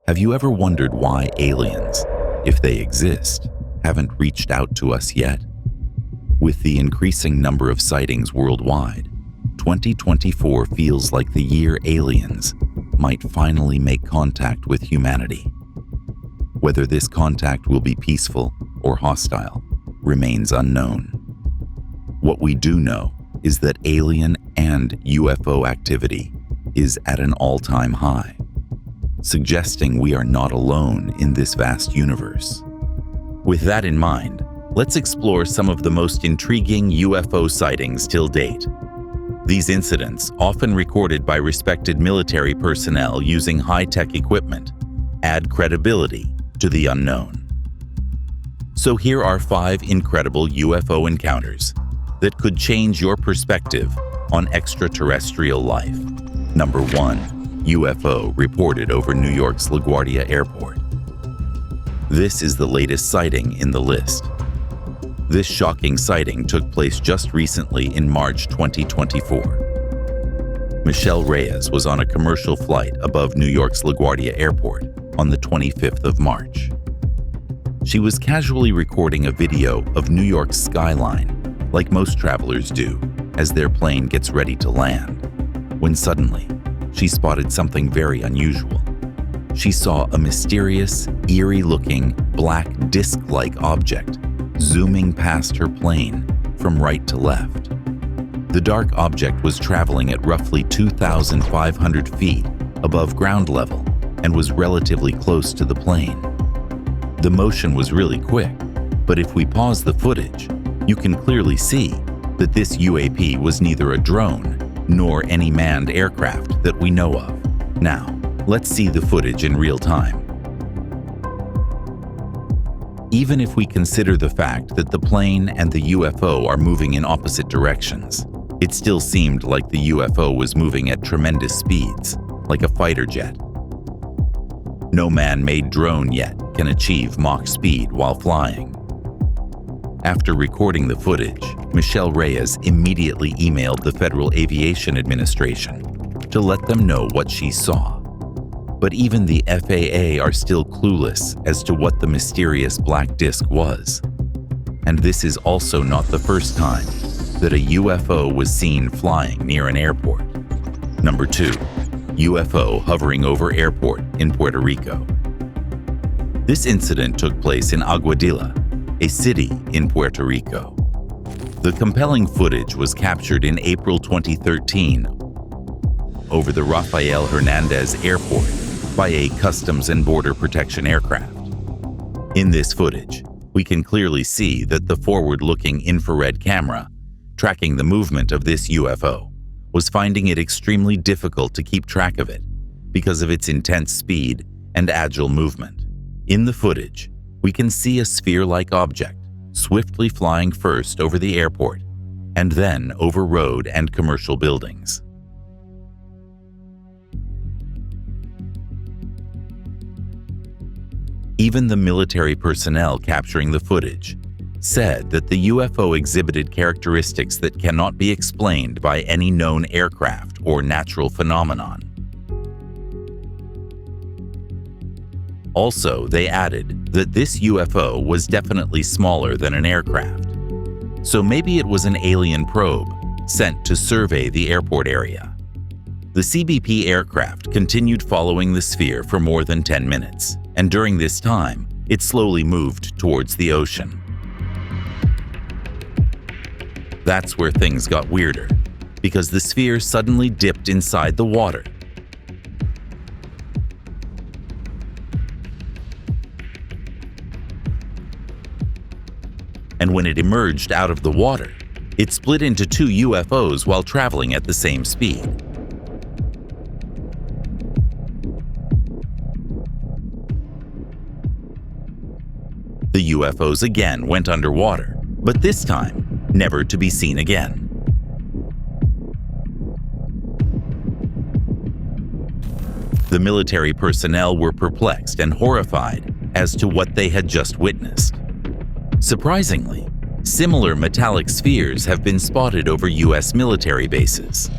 Have you ever wondered why aliens, if they exist, haven't reached out to us yet? With the increasing number of sightings worldwide, 2024 feels like the year aliens might finally make contact with humanity. Whether this contact will be peaceful or hostile remains unknown. What we do know is that alien and UFO activity is at an all-time high, suggesting we are not alone in this vast universe. With that in mind, let's explore some of the most intriguing UFO sightings till date. These incidents, often recorded by respected military personnel using high-tech equipment, add credibility to the unknown. So here are 5 incredible UFO encounters that could change your perspective on extraterrestrial life. Number 1. UFO reported over New York's LaGuardia Airport. This is the latest sighting in the list. This shocking sighting took place just recently in March 2024. Michelle Reyes was on a commercial flight above New York's LaGuardia Airport on the 25th of March. She was casually recording a video of New York's skyline, like most travelers do, as their plane gets ready to land, when suddenly, she spotted something very unusual. She saw a mysterious, eerie-looking, black disc-like object zooming past her plane from right to left. The dark object was traveling at roughly 2,500 feet above ground level and was relatively close to the plane. The motion was really quick, but if we pause the footage, you can clearly see that this UAP was neither a drone nor any manned aircraft that we know of. Now, let's see the footage in real time. Even if we consider the fact that the plane and the UFO are moving in opposite directions, it still seemed like the UFO was moving at tremendous speeds, like a fighter jet. No man-made drone yet can achieve Mach speed while flying. After recording the footage, Michelle Reyes immediately emailed the Federal Aviation Administration to let them know what she saw. But even the FAA are still clueless as to what the mysterious black disc was. And this is also not the first time that a UFO was seen flying near an airport. Number 2. UFO hovering over airport in Puerto Rico. This incident took place in Aguadilla, a city in Puerto Rico. The compelling footage was captured in April 2013 over the Rafael Hernandez Airport by a Customs and Border Protection aircraft. In this footage, we can clearly see that the forward-looking infrared camera tracking the movement of this UFO was finding it extremely difficult to keep track of it because of its intense speed and agile movement. In the footage, we can see a sphere-like object swiftly flying first over the airport and then over road and commercial buildings. Even the military personnel capturing the footage said that the UFO exhibited characteristics that cannot be explained by any known aircraft or natural phenomenon. Also, they added that this UFO was definitely smaller than an aircraft. So maybe it was an alien probe sent to survey the airport area. The CBP aircraft continued following the sphere for more than 10 minutes, and during this time, it slowly moved towards the ocean. That's where things got weirder, because the sphere suddenly dipped inside the water. And when it emerged out of the water, it split into 2 UFOs while traveling at the same speed. The UFOs again went underwater, but this time, never to be seen again. The military personnel were perplexed and horrified as to what they had just witnessed. Surprisingly, similar metallic spheres have been spotted over US military bases.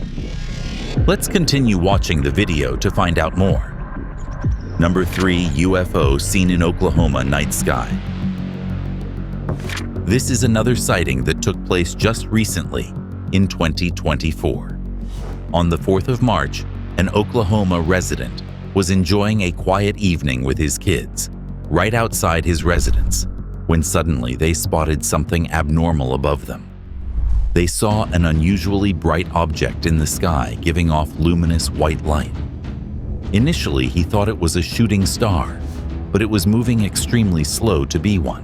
Let's continue watching the video to find out more. Number 3, UFO seen in Oklahoma night sky. This is another sighting that took place just recently in 2024. On the 4th of March, an Oklahoma resident was enjoying a quiet evening with his kids right outside his residence when suddenly they spotted something abnormal above them. They saw an unusually bright object in the sky giving off luminous white light. Initially, he thought it was a shooting star, but it was moving extremely slow to be one.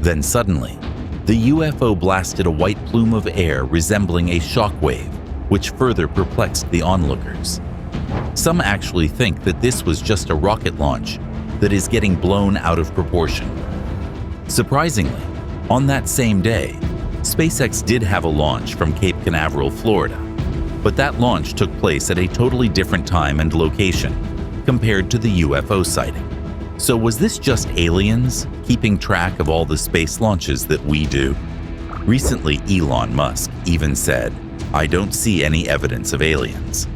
Then suddenly, the UFO blasted a white plume of air resembling a shockwave, which further perplexed the onlookers. Some actually think that this was just a rocket launch that is getting blown out of proportion. Surprisingly, on that same day, SpaceX did have a launch from Cape Canaveral, Florida, but that launch took place at a totally different time and location compared to the UFO sighting. So was this just aliens keeping track of all the space launches that we do? Recently, Elon Musk even said, "I don't see any evidence of aliens,"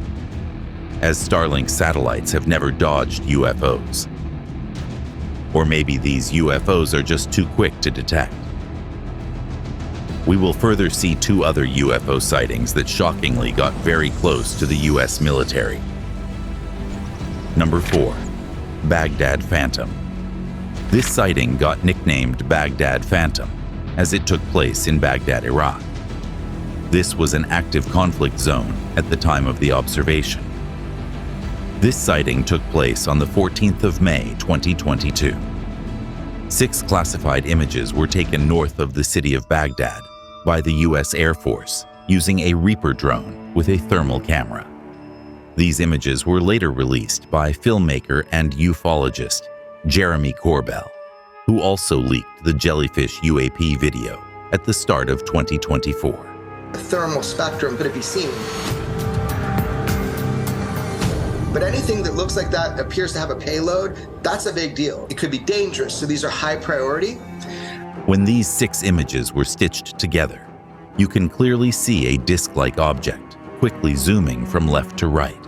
as Starlink satellites have never dodged UFOs. Or maybe these UFOs are just too quick to detect. We will further see 2 other UFO sightings that shockingly got very close to the US military. Number 4, Baghdad Phantom. This sighting got nicknamed Baghdad Phantom as it took place in Baghdad, Iraq. This was an active conflict zone at the time of the observation. This sighting took place on the 14th of May, 2022. 6 classified images were taken north of the city of Baghdad by the US Air Force using a Reaper drone with a thermal camera. These images were later released by filmmaker and ufologist Jeremy Corbell, who also leaked the jellyfish UAP video at the start of 2024. The thermal spectrum could it be seen? But anything that looks like that appears to have a payload, that's a big deal. It could be dangerous, so these are high priority. When these 6 images were stitched together, you can clearly see a disc-like object quickly zooming from left to right.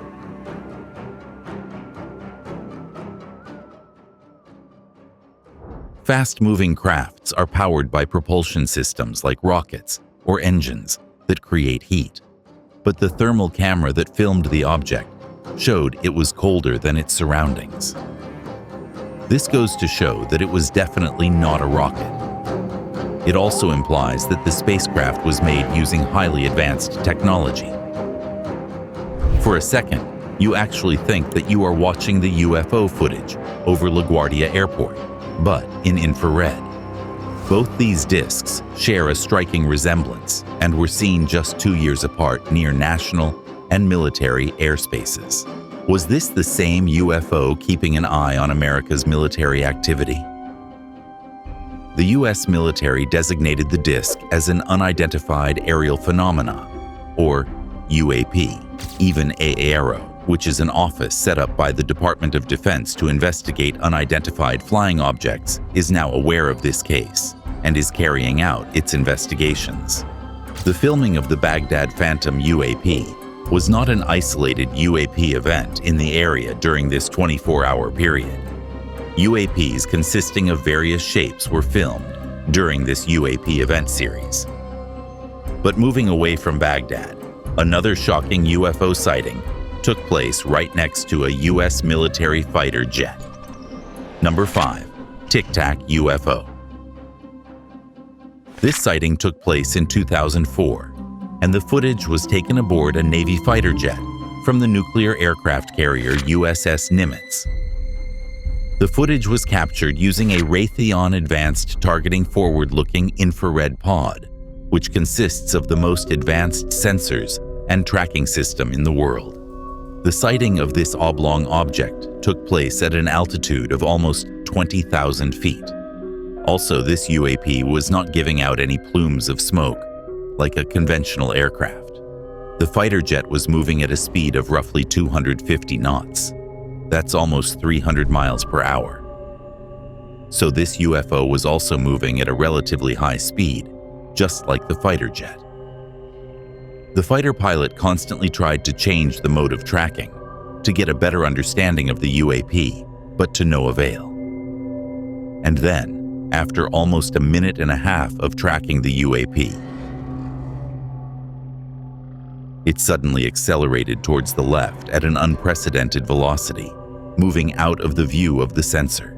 Fast-moving crafts are powered by propulsion systems like rockets or engines that create heat. But the thermal camera that filmed the object showed it was colder than its surroundings. This goes to show that it was definitely not a rocket. It also implies that the spacecraft was made using highly advanced technology. For a second, you actually think that you are watching the UFO footage over LaGuardia Airport, but in infrared. Both these discs share a striking resemblance and were seen just 2 years apart near national and military airspaces. Was this the same UFO keeping an eye on America's military activity? The US military designated the disc as an unidentified aerial phenomena, or UAP. Even AARO, which is an office set up by the Department of Defense to investigate unidentified flying objects, is now aware of this case and is carrying out its investigations. The filming of the Baghdad Phantom UAP was not an isolated UAP event in the area during this 24-hour period. UAPs consisting of various shapes were filmed during this UAP event series. But moving away from Baghdad, another shocking UFO sighting took place right next to a US military fighter jet. Number 5, Tic Tac UFO. This sighting took place in 2004, and the footage was taken aboard a Navy fighter jet from the nuclear aircraft carrier USS Nimitz. The footage was captured using a Raytheon Advanced Targeting Forward-Looking Infrared Pod, which consists of the most advanced sensors and tracking system in the world. The sighting of this oblong object took place at an altitude of almost 20,000 feet. Also, this UAP was not giving out any plumes of smoke, like a conventional aircraft. The fighter jet was moving at a speed of roughly 250 knots. That's almost 300 miles per hour. So this UFO was also moving at a relatively high speed, just like the fighter jet. The fighter pilot constantly tried to change the mode of tracking, to get a better understanding of the UAP, but to no avail. And then, after almost a minute and a half of tracking the UAP, it suddenly accelerated towards the left at an unprecedented velocity, moving out of the view of the sensor.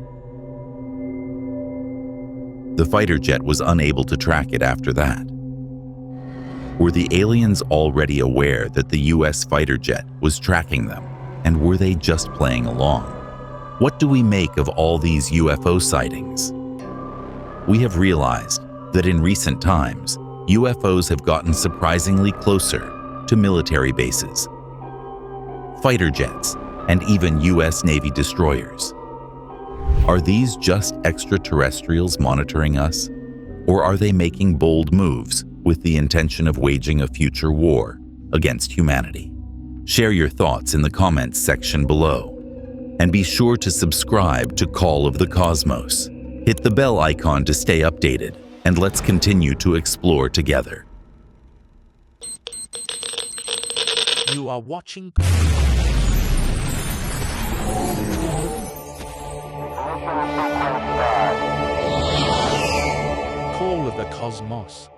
The fighter jet was unable to track it after that. Were the aliens already aware that the US fighter jet was tracking them, and were they just playing along? What do we make of all these UFO sightings? We have realized that in recent times, UFOs have gotten surprisingly closer to military bases, fighter jets, and even US Navy destroyers. Are these just extraterrestrials monitoring us? Or are they making bold moves with the intention of waging a future war against humanity? Share your thoughts in the comments section below. And be sure to subscribe to Call of the Cosmos. Hit the bell icon to stay updated, and let's continue to explore together. You are watching Call of the Cosmos.